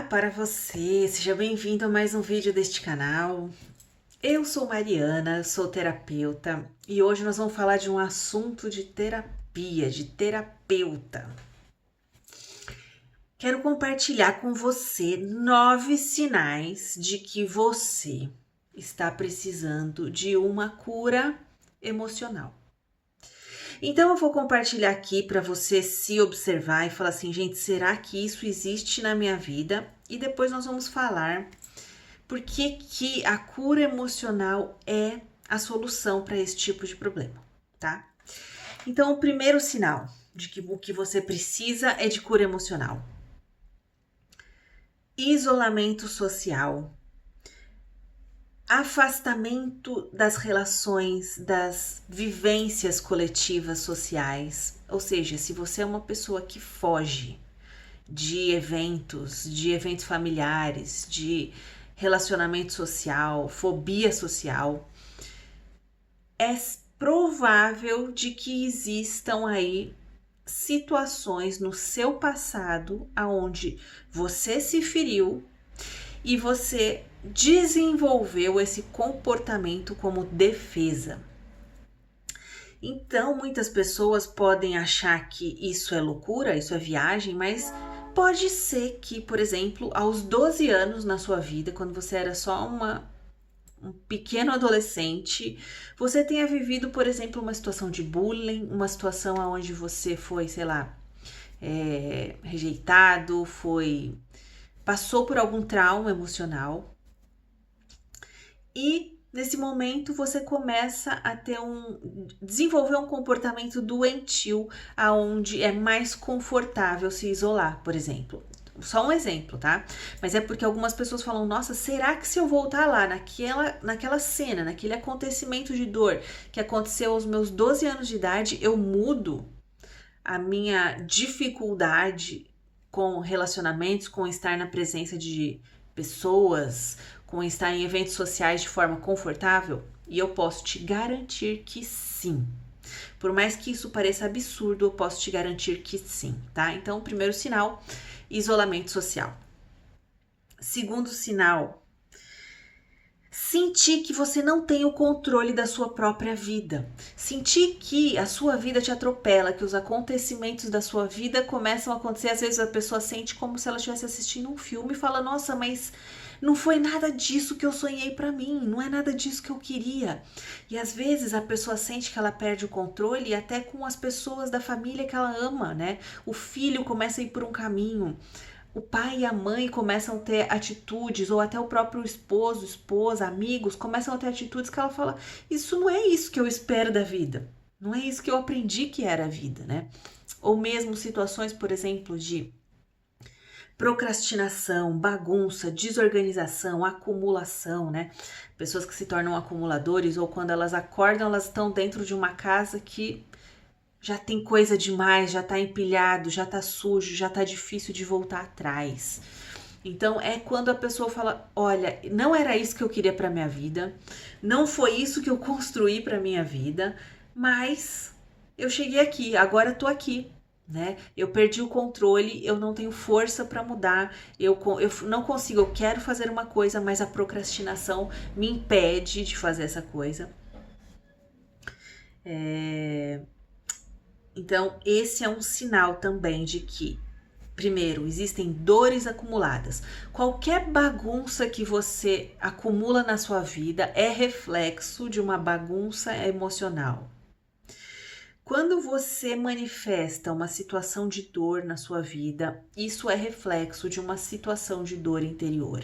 para você! Seja bem-vindo a mais um vídeo deste canal. Eu sou Mariana, sou terapeuta e hoje nós vamos falar de um assunto de terapia, de terapeuta. Quero compartilhar com você 9 sinais de que você está precisando de uma cura emocional. Então eu vou compartilhar aqui para você se observar e falar assim, gente, será que isso existe na minha vida? E depois nós vamos falar por que a cura emocional é a solução para esse tipo de problema, tá? Então o primeiro sinal de que o que você precisa é de cura emocional. Isolamento social. Afastamento das relações, das vivências coletivas sociais. Ou seja, se você é uma pessoa que foge de eventos familiares, de relacionamento social, fobia social, é provável de que existam aí situações no seu passado aonde você se feriu e você desenvolveu esse comportamento como defesa. Então, muitas pessoas podem achar que isso é loucura, isso é viagem, mas pode ser que, por exemplo, aos 12 anos na sua vida, quando você era só um pequeno adolescente, você tenha vivido, por exemplo, uma situação de bullying, uma situação onde você foi, sei lá, rejeitado, passou por algum trauma emocional e nesse momento você começa a desenvolver um comportamento doentio, aonde é mais confortável se isolar, por exemplo. Só um exemplo, tá? Mas é porque algumas pessoas falam, nossa, será que se eu voltar lá naquela cena, naquele acontecimento de dor que aconteceu aos meus 12 anos de idade, eu mudo a minha dificuldade com relacionamentos, com estar na presença de pessoas, com estar em eventos sociais de forma confortável? E eu posso te garantir que sim. Por mais que isso pareça absurdo, eu posso te garantir que sim, tá? Então, primeiro sinal, isolamento social. Segundo sinal, sentir que você não tem o controle da sua própria vida. Sentir que a sua vida te atropela, que os acontecimentos da sua vida começam a acontecer. Às vezes a pessoa sente como se ela estivesse assistindo um filme e fala, nossa, mas não foi nada disso que eu sonhei pra mim, não é nada disso que eu queria. E às vezes a pessoa sente que ela perde o controle até com as pessoas da família que ela ama, né? O filho começa a ir por um caminho, o pai e a mãe começam a ter atitudes, ou até o próprio esposo, esposa, amigos, começam a ter atitudes que ela fala, isso não é isso que eu espero da vida, não é isso que eu aprendi que era a vida, né? Ou mesmo situações, por exemplo, de procrastinação, bagunça, desorganização, acumulação, né? Pessoas que se tornam acumuladores, ou quando elas acordam, elas estão dentro de uma casa que já tem coisa demais, já tá empilhado, já tá sujo, já tá difícil de voltar atrás. Então é quando a pessoa fala, olha, não era isso que eu queria para minha vida, não foi isso que eu construí para minha vida, mas eu cheguei aqui, agora eu tô aqui, né? Eu perdi o controle, eu não tenho força para mudar, eu não consigo, eu quero fazer uma coisa, mas a procrastinação me impede de fazer essa coisa. Então, esse é um sinal também de que, primeiro, existem dores acumuladas. Qualquer bagunça que você acumula na sua vida é reflexo de uma bagunça emocional. Quando você manifesta uma situação de dor na sua vida, isso é reflexo de uma situação de dor interior.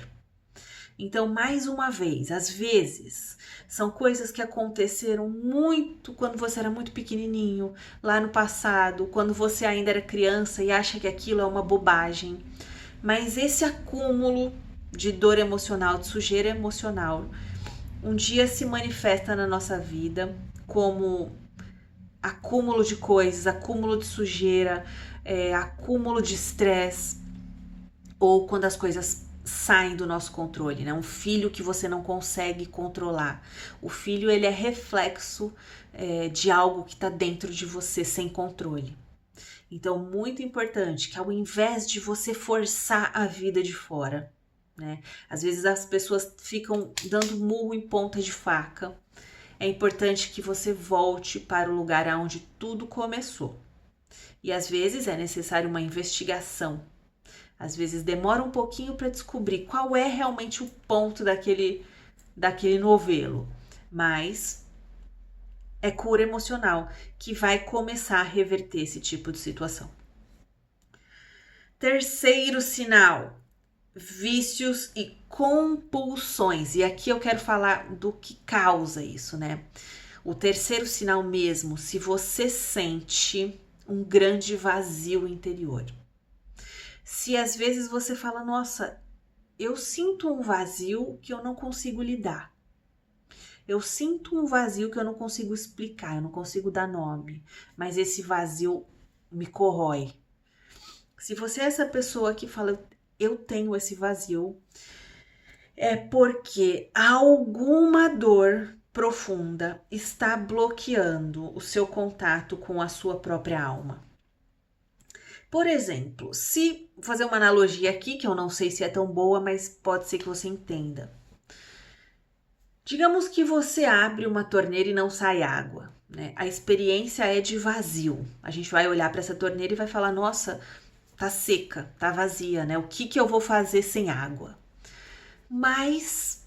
Então, mais uma vez, às vezes, são coisas que aconteceram muito quando você era muito pequenininho, lá no passado, quando você ainda era criança e acha que aquilo é uma bobagem. Mas esse acúmulo de dor emocional, de sujeira emocional, um dia se manifesta na nossa vida como acúmulo de coisas, acúmulo de sujeira, acúmulo de estresse, ou quando as coisas saem do nosso controle, né? Um filho que você não consegue controlar. O filho, ele é reflexo de algo que está dentro de você sem controle. Então, muito importante que ao invés de você forçar a vida de fora, né? Às vezes as pessoas ficam dando murro em ponta de faca. É importante que você volte para o lugar onde tudo começou. E às vezes é necessário uma investigação. Às vezes demora um pouquinho para descobrir qual é realmente o ponto daquele novelo. Mas é cura emocional que vai começar a reverter esse tipo de situação. Terceiro sinal: vícios e compulsões. E aqui eu quero falar do que causa isso, né? O terceiro sinal mesmo, se você sente um grande vazio interior. Se às vezes você fala, nossa, eu sinto um vazio que eu não consigo lidar. Eu sinto um vazio que eu não consigo explicar, eu não consigo dar nome, mas esse vazio me corrói. Se você é essa pessoa que fala, eu tenho esse vazio, é porque alguma dor profunda está bloqueando o seu contato com a sua própria alma. Por exemplo, se fazer uma analogia aqui, que eu não sei se é tão boa, mas pode ser que você entenda. Digamos que você abre uma torneira e não sai água, né? A experiência é de vazio. A gente vai olhar para essa torneira e vai falar, nossa, tá seca, tá vazia, né? O que eu vou fazer sem água? Mas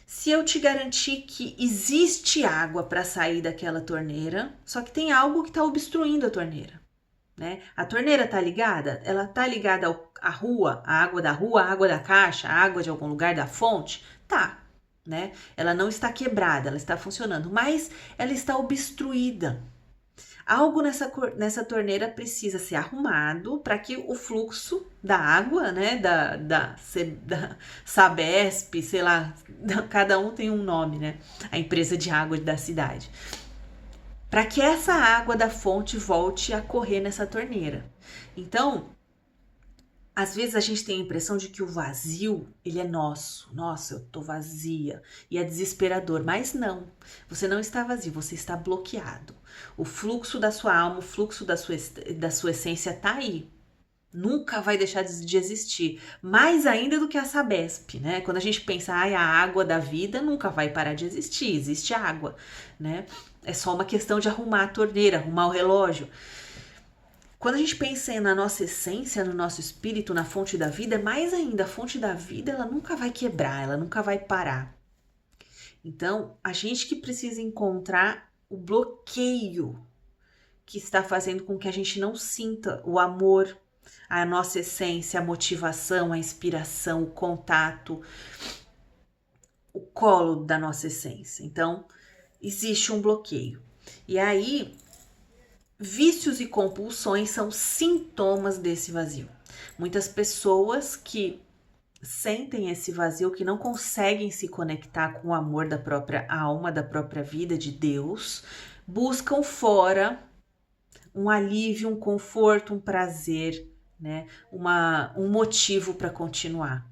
se eu te garantir que existe água para sair daquela torneira, só que tem algo que está obstruindo a torneira, né? A torneira tá ligada? Ela tá ligada à rua, a água da rua, a água da caixa, a água de algum lugar da fonte? Tá, né? Ela não está quebrada, ela está funcionando, mas ela está obstruída. Algo nessa torneira precisa ser arrumado para que o fluxo da água, né, da Sabesp, sei lá, cada um tem um nome, né, a empresa de água da cidade, para que essa água da fonte volte a correr nessa torneira. Então, às vezes a gente tem a impressão de que o vazio, ele é nosso. Nossa, eu tô vazia. E é desesperador. Mas não, você não está vazio, você está bloqueado. O fluxo da sua alma, o fluxo da sua essência tá aí. Nunca vai deixar de existir. Mais ainda do que a Sabesp, né? Quando a gente pensa, a água da vida nunca vai parar de existir. Existe água, né? É só uma questão de arrumar a torneira, arrumar o relógio. Quando a gente pensa na nossa essência, no nosso espírito, na fonte da vida, mais ainda, a fonte da vida, ela nunca vai quebrar, ela nunca vai parar. Então, a gente que precisa encontrar o bloqueio que está fazendo com que a gente não sinta o amor, a nossa essência, a motivação, a inspiração, o contato, o colo da nossa essência. Então, existe um bloqueio. E aí, vícios e compulsões são sintomas desse vazio. Muitas pessoas que sentem esse vazio, que não conseguem se conectar com o amor da própria alma, da própria vida, de Deus, buscam fora um alívio, um conforto, um prazer, né? Um motivo para continuar.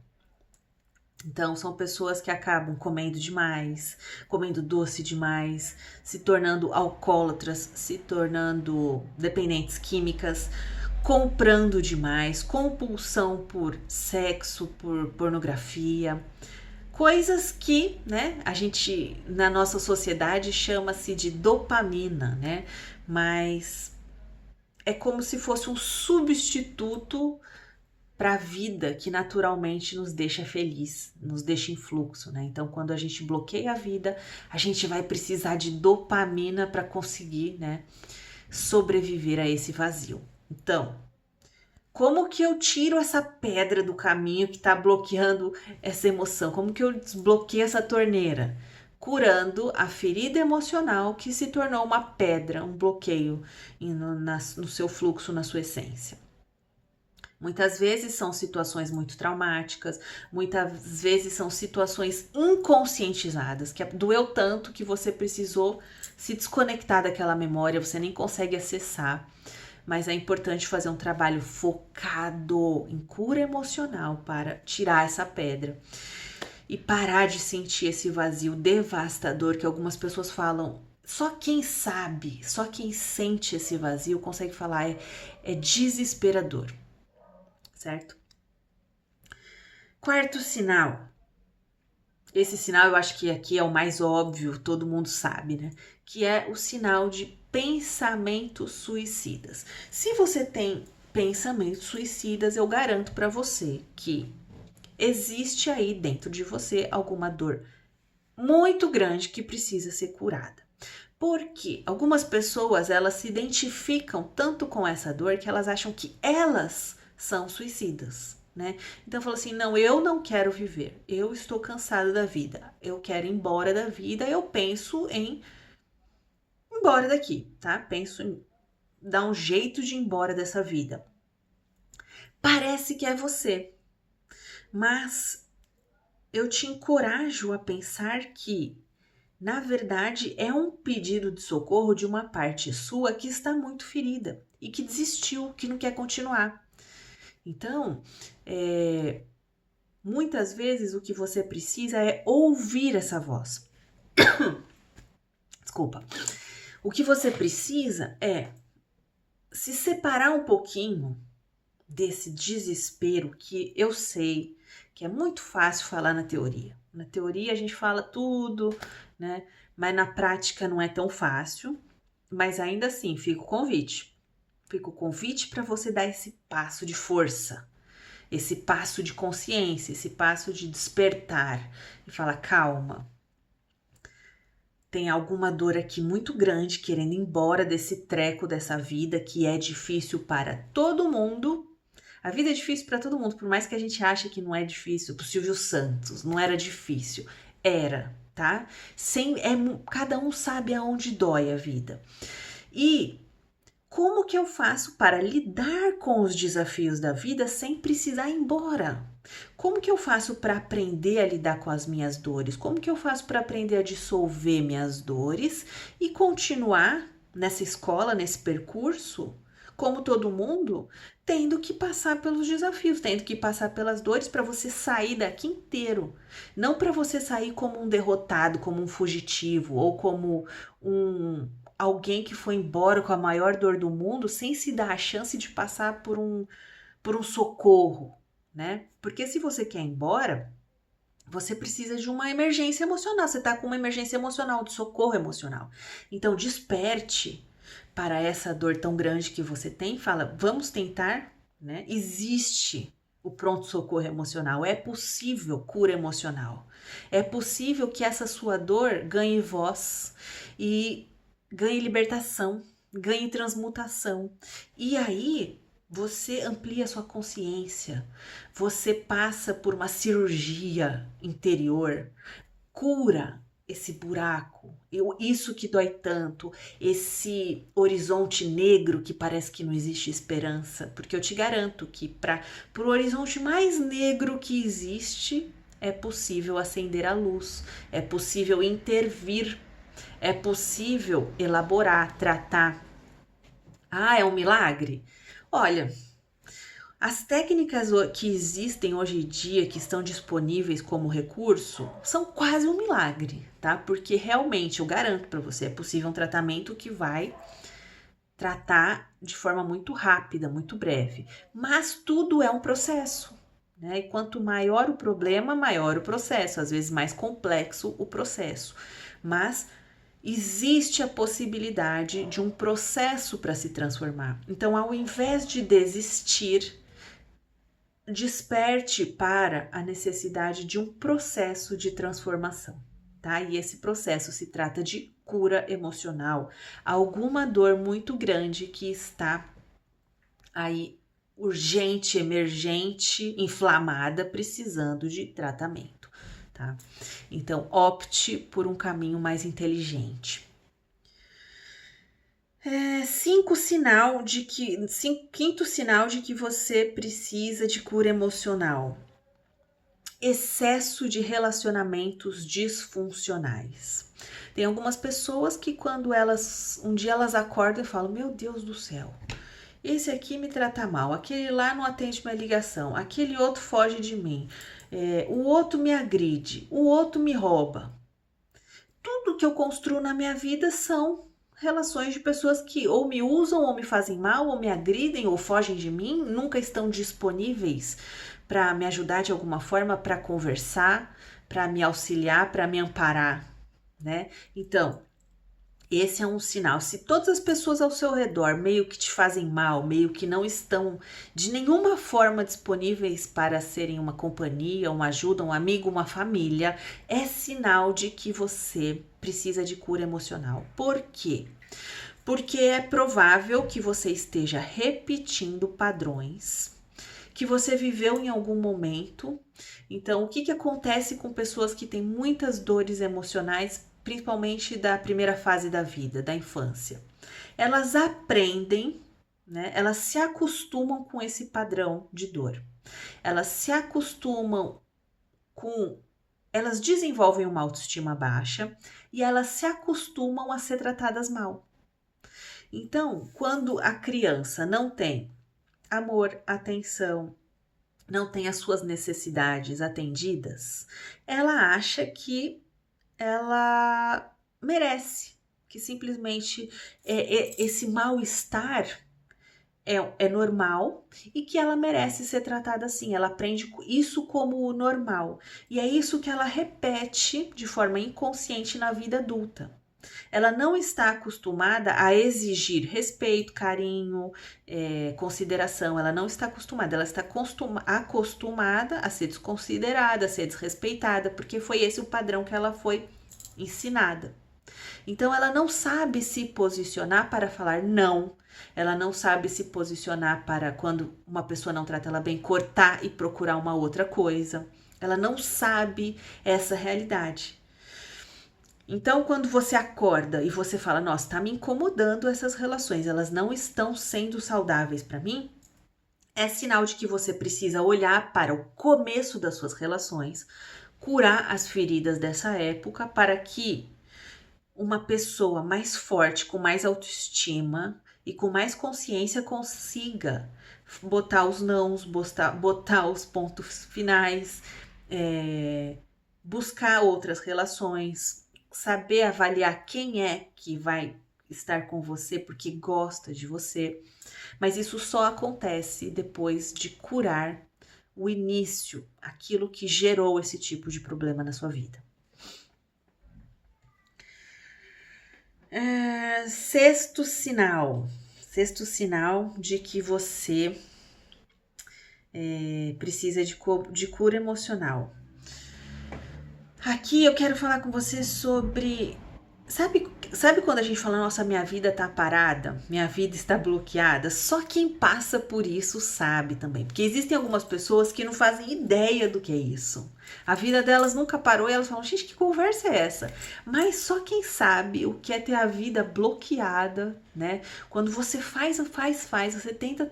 Então, são pessoas que acabam comendo demais, comendo doce demais, se tornando alcoólatras, se tornando dependentes químicas, comprando demais, compulsão por sexo, por pornografia, coisas que, né, a gente na nossa sociedade chama-se de dopamina, né? Mas é como se fosse um substituto para a vida que naturalmente nos deixa feliz, nos deixa em fluxo, né? Então, quando a gente bloqueia a vida, a gente vai precisar de dopamina para conseguir, né, sobreviver a esse vazio. Então, como que eu tiro essa pedra do caminho que está bloqueando essa emoção? Como que eu desbloqueio essa torneira? Curando a ferida emocional que se tornou uma pedra, um bloqueio no seu fluxo, na sua essência. Muitas vezes são situações muito traumáticas, muitas vezes são situações inconscientizadas, que doeu tanto que você precisou se desconectar daquela memória, você nem consegue acessar. Mas é importante fazer um trabalho focado em cura emocional para tirar essa pedra e parar de sentir esse vazio devastador que algumas pessoas falam. só quem sabe, só quem sente esse vazio consegue falar, é desesperador, certo? Quarto sinal. Esse sinal eu acho que aqui é o mais óbvio, todo mundo sabe, né? Que é o sinal de pensamentos suicidas. Se você tem pensamentos suicidas, eu garanto para você que existe aí dentro de você alguma dor muito grande que precisa ser curada. Porque algumas pessoas, elas se identificam tanto com essa dor que elas acham que elas são suicidas, né? Então fala assim: "Não, eu não quero viver. Eu estou cansada da vida. Eu quero ir embora da vida. Eu penso em ir embora daqui, tá? Penso em dar um jeito de ir embora dessa vida." Parece que é você, mas eu te encorajo a pensar que, na verdade, é um pedido de socorro de uma parte sua que está muito ferida e que desistiu, que não quer continuar. Então, muitas vezes o que você precisa é ouvir essa voz. Desculpa. O que você precisa é se separar um pouquinho desse desespero que eu sei que é muito fácil falar na teoria. Na teoria a gente fala tudo, né? Mas na prática não é tão fácil. Mas ainda assim, fica o convite. Fica o convite para você dar esse passo de força, esse passo de consciência, esse passo de despertar e falar: calma, tem alguma dor aqui muito grande querendo ir embora desse treco dessa vida que é difícil para todo mundo. A vida é difícil para todo mundo, por mais que a gente ache que não é difícil. Pro Silvio Santos, não era difícil. Era, tá? Cada um sabe aonde dói a vida. E como que eu faço para lidar com os desafios da vida sem precisar ir embora? Como que eu faço para aprender a lidar com as minhas dores? Como que eu faço para aprender a dissolver minhas dores e continuar nessa escola, nesse percurso, como todo mundo, tendo que passar pelos desafios, tendo que passar pelas dores para você sair daqui inteiro, não para você sair como um derrotado, como um fugitivo ou como alguém que foi embora com a maior dor do mundo sem se dar a chance de passar por um socorro, né? Porque se você quer ir embora, você precisa de uma emergência emocional. Você tá com uma emergência emocional, de socorro emocional. Então, desperte para essa dor tão grande que você tem. Fala, vamos tentar, né? Existe o pronto-socorro emocional. É possível cura emocional. É possível que essa sua dor ganhe voz e ganhe libertação, ganhe transmutação. E aí você amplia sua consciência, você passa por uma cirurgia interior, cura esse buraco, isso que dói tanto, esse horizonte negro que parece que não existe esperança, porque eu te garanto que para o horizonte mais negro que existe, é possível acender a luz, é possível intervir, é possível elaborar, tratar. Ah, é um milagre? Olha, as técnicas que existem hoje em dia, que estão disponíveis como recurso, são quase um milagre, tá? Porque realmente, eu garanto para você, é possível um tratamento que vai tratar de forma muito rápida, muito breve. Mas tudo é um processo, né? E quanto maior o problema, maior o processo. Às vezes mais complexo o processo. Mas existe a possibilidade de um processo para se transformar. Então, ao invés de desistir, desperte para a necessidade de um processo de transformação, tá? E esse processo se trata de cura emocional, alguma dor muito grande que está aí urgente, emergente, inflamada, precisando de tratamento, tá? Então, opte por um caminho mais inteligente. Quinto sinal de que você precisa de cura emocional: excesso de relacionamentos disfuncionais. Tem algumas pessoas que quando um dia elas acordam e falam: meu Deus do céu, esse aqui me trata mal, aquele lá não atende minha ligação, aquele outro foge de mim, o outro me agride, o outro me rouba. tudo que eu construo na minha vida são relações de pessoas que ou me usam, ou me fazem mal, ou me agridem, ou fogem de mim, nunca estão disponíveis para me ajudar de alguma forma, para conversar, para me auxiliar, para me amparar, né? Então, esse é um sinal. Se todas as pessoas ao seu redor meio que te fazem mal, meio que não estão de nenhuma forma disponíveis para serem uma companhia, uma ajuda, um amigo, uma família, é sinal de que você precisa de cura emocional. Por quê? Porque é provável que você esteja repetindo padrões que você viveu em algum momento. Então, o que acontece com pessoas que têm muitas dores emocionais, principalmente da primeira fase da vida, da infância? Elas aprendem, né? Elas se acostumam com esse padrão de dor. Elas se acostumam com... Elas desenvolvem uma autoestima baixa e elas se acostumam a ser tratadas mal. Então, quando a criança não tem amor, atenção, não tem as suas necessidades atendidas, ela acha que ela merece, que simplesmente esse mal-estar é normal e que ela merece ser tratada assim. Ela aprende isso como o normal. E é isso que ela repete de forma inconsciente na vida adulta. Ela não está acostumada a exigir respeito, carinho, consideração. Ela não está acostumada. Ela está acostumada a ser desconsiderada, a ser desrespeitada, porque foi esse o padrão que ela foi ensinada. Então, ela não sabe se posicionar para falar não. Ela não sabe se posicionar para, quando uma pessoa não trata ela bem, cortar e procurar uma outra coisa. Ela não sabe essa realidade. Então, quando você acorda e você fala, nossa, tá me incomodando essas relações, elas não estão sendo saudáveis para mim, é sinal de que você precisa olhar para o começo das suas relações, curar as feridas dessa época para que uma pessoa mais forte, com mais autoestima e com mais consciência consiga botar os nãos, botar os pontos finais, buscar outras relações, saber avaliar quem é que vai estar com você porque gosta de você. Mas isso só acontece depois de curar o início, aquilo que gerou esse tipo de problema na sua vida. Sexto sinal de que você precisa de cura emocional. Aqui eu quero falar com você sobre... Sabe quando a gente fala, nossa, minha vida tá parada, minha vida está bloqueada? Só quem passa por isso sabe também. Porque existem algumas pessoas que não fazem ideia do que é isso. A vida delas nunca parou e elas falam, gente, que conversa é essa? Mas só quem sabe o que é ter a vida bloqueada, né? Quando você faz, você tenta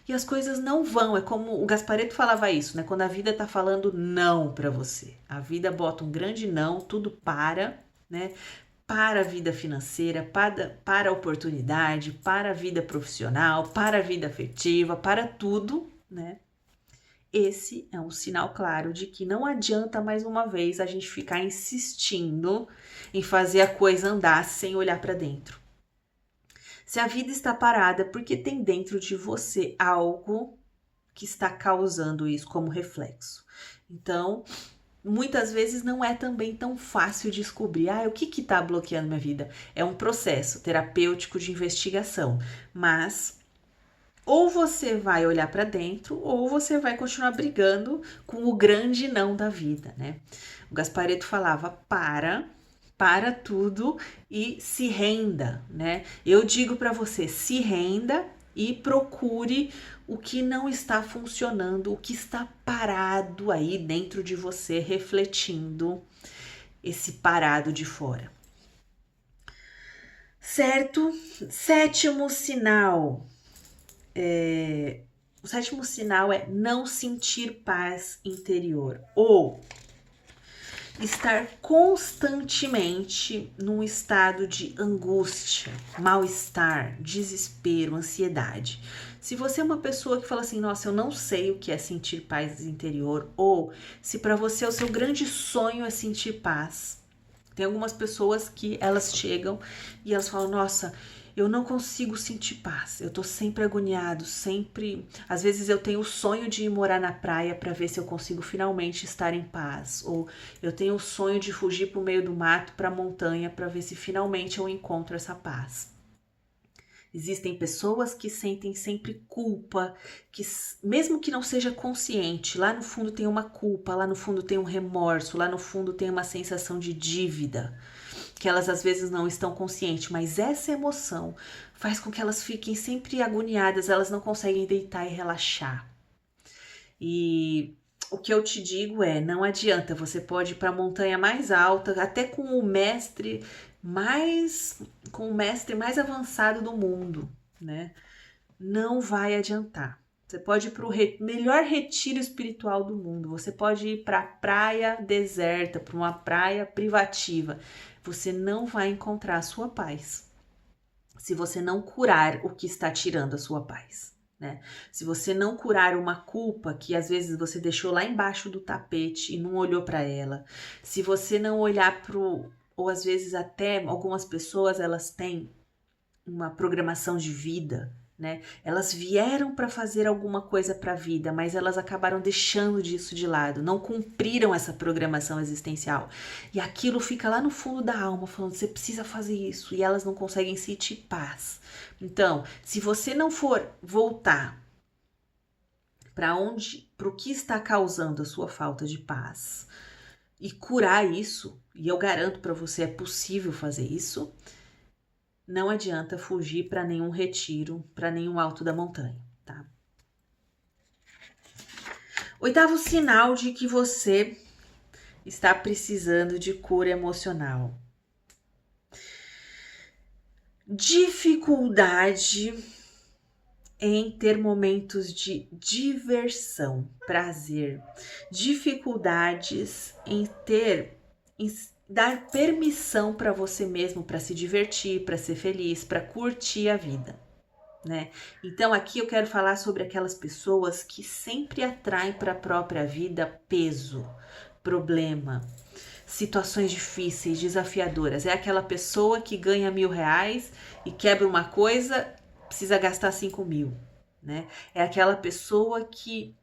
e as coisas não vão. É como o Gasparetto falava isso, né? Quando a vida tá falando não pra você. A vida bota um grande não, tudo para, né? Para a vida financeira, para a oportunidade, para a vida profissional, para a vida afetiva, para tudo, né? Esse é um sinal claro de que não adianta mais uma vez a gente ficar insistindo em fazer a coisa andar sem olhar para dentro. Se a vida está parada, porque tem dentro de você algo que está causando isso como reflexo. Então, muitas vezes não é também tão fácil descobrir, o que está bloqueando minha vida? É um processo terapêutico de investigação, mas ou você vai olhar para dentro ou você vai continuar brigando com o grande não da vida, né? O Gasparetto falava, para tudo e se renda, né? Eu digo para você, se renda e procure o que não está funcionando, o que está parado aí dentro de você, refletindo esse parado de fora. Certo? Sétimo sinal. O sétimo sinal é não sentir paz interior ou estar constantemente num estado de angústia, mal-estar, desespero, ansiedade. Se você é uma pessoa que fala assim, nossa, eu não sei o que é sentir paz interior, ou se para você o seu grande sonho é sentir paz, Tem algumas pessoas que elas chegam e elas falam, nossa, eu não consigo sentir paz, eu tô sempre agoniado, sempre... Às vezes eu tenho o sonho de ir morar na praia para ver se eu consigo finalmente estar em paz. Ou eu tenho o sonho de fugir pro meio do mato, pra montanha, para ver se finalmente eu encontro essa paz. Existem pessoas que sentem sempre culpa, que mesmo que não seja consciente, lá no fundo tem uma culpa, lá no fundo tem um remorso, lá no fundo tem uma sensação de dívida, que elas às vezes não estão conscientes, mas essa emoção faz com que elas fiquem sempre agoniadas, elas não conseguem deitar e relaxar. E o que eu te digo é, não adianta, você pode ir para a montanha mais alta, até com o mestre mais avançado do mundo, né? Não vai adiantar. Você pode ir para o melhor retiro espiritual do mundo. Você pode ir para a praia deserta, para uma praia privativa. Você não vai encontrar a sua paz se você não curar o que está tirando a sua paz, né? Se você não curar uma culpa que às vezes você deixou lá embaixo do tapete e não olhou para ela, se você não olhar ou às vezes até algumas pessoas elas têm uma programação de vida, né? Elas vieram para fazer alguma coisa para a vida, mas elas acabaram deixando disso de lado, não cumpriram essa programação existencial. E aquilo fica lá no fundo da alma, falando, você precisa fazer isso, e elas não conseguem sentir paz. Então, se você não for voltar para o que está causando a sua falta de paz e curar isso, e eu garanto para você, é possível fazer isso, não adianta fugir para nenhum retiro, para nenhum alto da montanha, tá? Oitavo sinal de que você está precisando de cura emocional. Dificuldade em ter momentos de diversão, prazer. Dificuldades em dar permissão para você mesmo, para se divertir, para ser feliz, para curtir a vida, né? Então aqui eu quero falar sobre aquelas pessoas que sempre atraem para a própria vida peso, problema, situações difíceis, desafiadoras. É aquela pessoa que ganha R$1.000 e quebra uma coisa, precisa gastar 5.000, né? É aquela pessoa que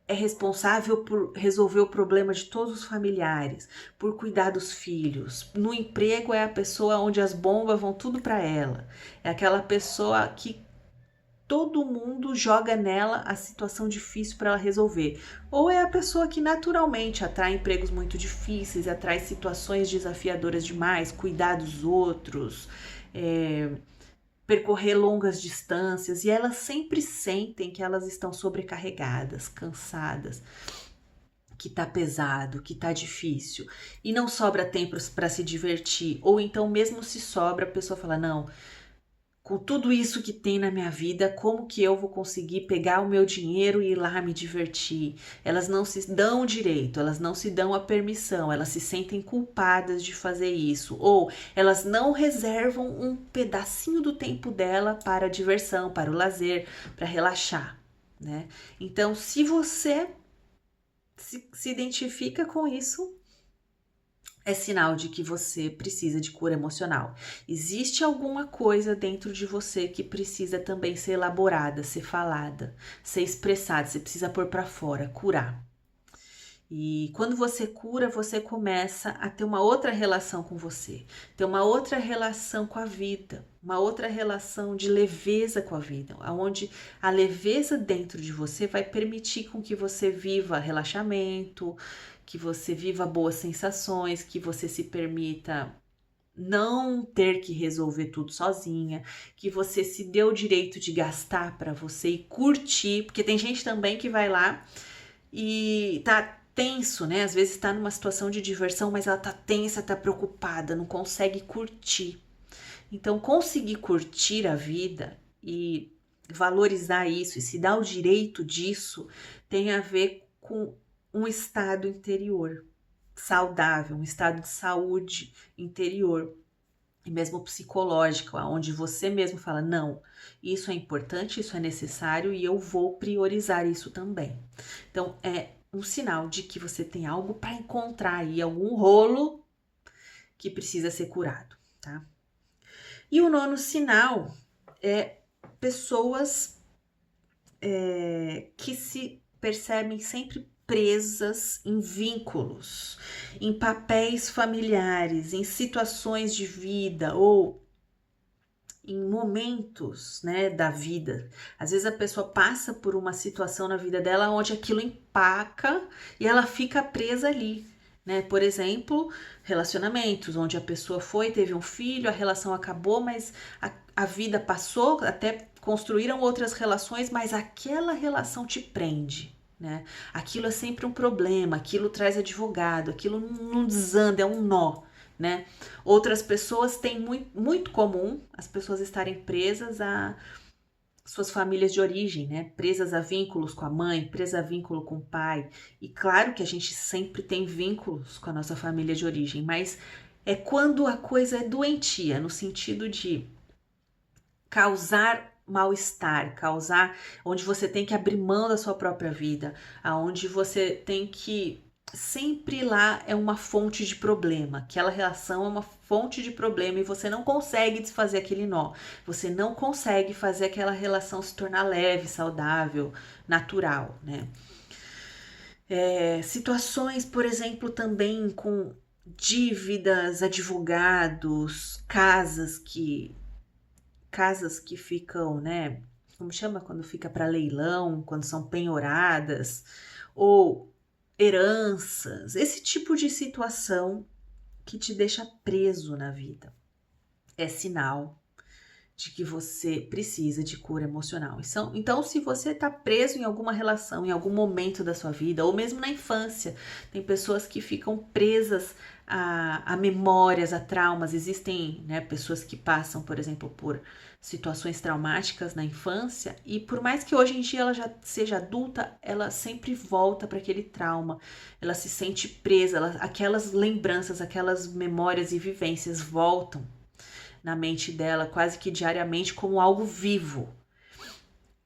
é responsável por resolver o problema de todos os familiares, por cuidar dos filhos. No emprego é a pessoa onde as bombas vão tudo para ela. É aquela pessoa que todo mundo joga nela a situação difícil para ela resolver. Ou é a pessoa que naturalmente atrai empregos muito difíceis, atrai situações desafiadoras demais, cuidar dos outros, percorrer longas distâncias, e elas sempre sentem que elas estão sobrecarregadas, cansadas, que tá pesado, que tá difícil, e não sobra tempo para se divertir, ou então mesmo se sobra, a pessoa fala, não, com tudo isso que tem na minha vida, como que eu vou conseguir pegar o meu dinheiro e ir lá me divertir? Elas não se dão o direito, elas não se dão a permissão, elas se sentem culpadas de fazer isso, ou elas não reservam um pedacinho do tempo dela para a diversão, para o lazer, para relaxar, né? Então, se você se identifica com isso, é sinal de que você precisa de cura emocional. Existe alguma coisa dentro de você que precisa também ser elaborada, ser falada, ser expressada. Você precisa pôr para fora, curar. E quando você cura, você começa a ter uma outra relação com você, ter uma outra relação com a vida, uma outra relação de leveza com a vida, onde a leveza dentro de você vai permitir com que você viva relaxamento, que você viva boas sensações, que você se permita não ter que resolver tudo sozinha, que você se dê o direito de gastar para você e curtir, porque tem gente também que vai lá e tá tenso, né? Às vezes tá numa situação de diversão, mas ela tá tensa, tá preocupada, não consegue curtir. Então, conseguir curtir a vida e valorizar isso e se dar o direito disso tem a ver com um estado interior saudável, um estado de saúde interior e mesmo psicológico, onde você mesmo fala, não, isso é importante, isso é necessário e eu vou priorizar isso também. Então, é um sinal de que você tem algo para encontrar aí, algum rolo que precisa ser curado, tá? E o nono sinal é pessoas que se percebem sempre presas em vínculos, em papéis familiares, em situações de vida ou em momentos, né, da vida. Às vezes a pessoa passa por uma situação na vida dela onde aquilo empaca e ela fica presa ali, né? Por exemplo, relacionamentos, onde a pessoa teve um filho, a relação acabou, mas a vida passou, até construíram outras relações, mas aquela relação te prende, né? Aquilo é sempre um problema, aquilo traz advogado, aquilo não desanda, é um nó, né? Outras pessoas têm muito comum as pessoas estarem presas a suas famílias de origem, né? Presas a vínculos com a mãe, presas a vínculo com o pai. E claro que a gente sempre tem vínculos com a nossa família de origem, mas é quando a coisa é doentia, no sentido de causar mal-estar, onde você tem que abrir mão da sua própria vida, aonde você tem que sempre lá é uma fonte de problema, aquela relação é uma fonte de problema e você não consegue desfazer aquele nó, você não consegue fazer aquela relação se tornar leve, saudável, natural, né? Situações, por exemplo, também com dívidas, advogados, casas que ficam, né? Como chama quando fica para leilão, quando são penhoradas, ou heranças, esse tipo de situação que te deixa preso na vida. É sinal de que você precisa de cura emocional. Então, se você está preso em alguma relação, em algum momento da sua vida, ou mesmo na infância, tem pessoas que ficam presas a memórias, a traumas. Existem, né, pessoas que passam, por exemplo, por situações traumáticas na infância e por mais que hoje em dia ela já seja adulta, ela sempre volta para aquele trauma. Ela se sente presa, aquelas lembranças, aquelas memórias e vivências voltam na mente dela quase que diariamente como algo vivo.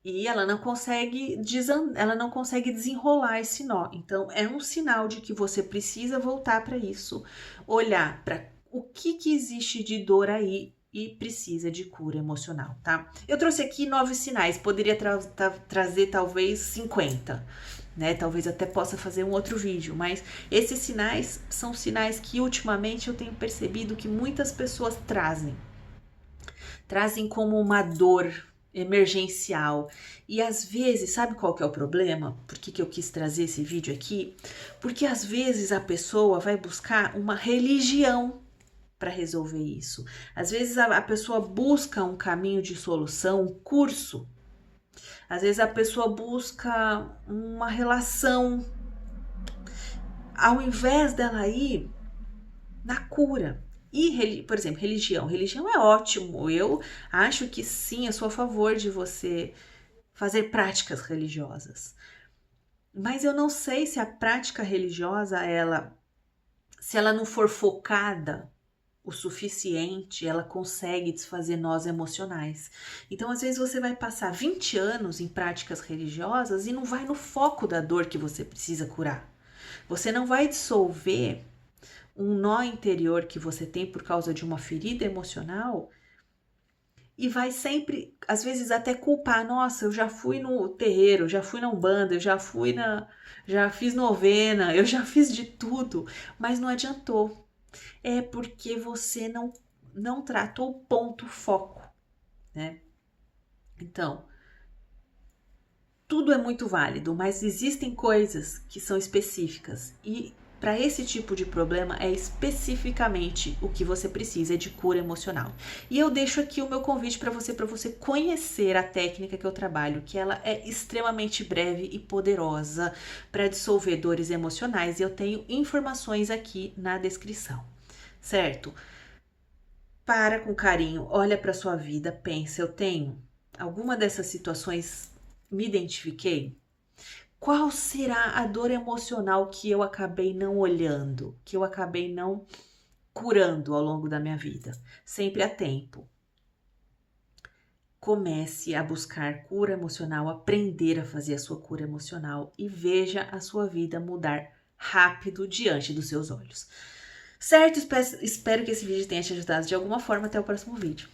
E ela não consegue desenrolar esse nó. Então é um sinal de que você precisa voltar para isso, olhar para o que existe de dor aí e precisa de cura emocional, tá? Eu trouxe aqui 9 sinais, poderia trazer talvez 50, né? Talvez até possa fazer um outro vídeo, mas esses sinais são sinais que ultimamente eu tenho percebido que muitas pessoas trazem como uma dor emergencial. E às vezes, sabe qual que é o problema? Por que eu quis trazer esse vídeo aqui? Porque às vezes a pessoa vai buscar uma religião para resolver isso. Às vezes a pessoa busca um caminho de solução, um curso. Às vezes a pessoa busca uma relação, ao invés dela ir na cura. E, por exemplo, religião. Religião é ótimo. Eu acho que sim, eu sou a favor de você fazer práticas religiosas. Mas eu não sei se a prática religiosa, se ela não for focada o suficiente, ela consegue desfazer nós emocionais. Então, às vezes, você vai passar 20 anos em práticas religiosas e não vai no foco da dor que você precisa curar. Você não vai dissolver um nó interior que você tem por causa de uma ferida emocional e vai sempre, às vezes até culpar, nossa, eu já fui no terreiro, já fui na Umbanda, já fiz novena, eu já fiz de tudo, mas não adiantou. É porque você não tratou o ponto foco, né? Então, tudo é muito válido, mas existem coisas que são específicas e para esse tipo de problema é especificamente o que você precisa de cura emocional. E eu deixo aqui o meu convite para você conhecer a técnica que eu trabalho, que ela é extremamente breve e poderosa para dissolver dores emocionais e eu tenho informações aqui na descrição, certo? Para com carinho, olha para sua vida, pensa, eu tenho alguma dessas situações, me identifiquei? Qual será a dor emocional que eu acabei não olhando, que eu acabei não curando ao longo da minha vida? Sempre há tempo. Comece a buscar cura emocional, aprender a fazer a sua cura emocional e veja a sua vida mudar rápido diante dos seus olhos. Certo? Espero que esse vídeo tenha te ajudado de alguma forma. Até o próximo vídeo.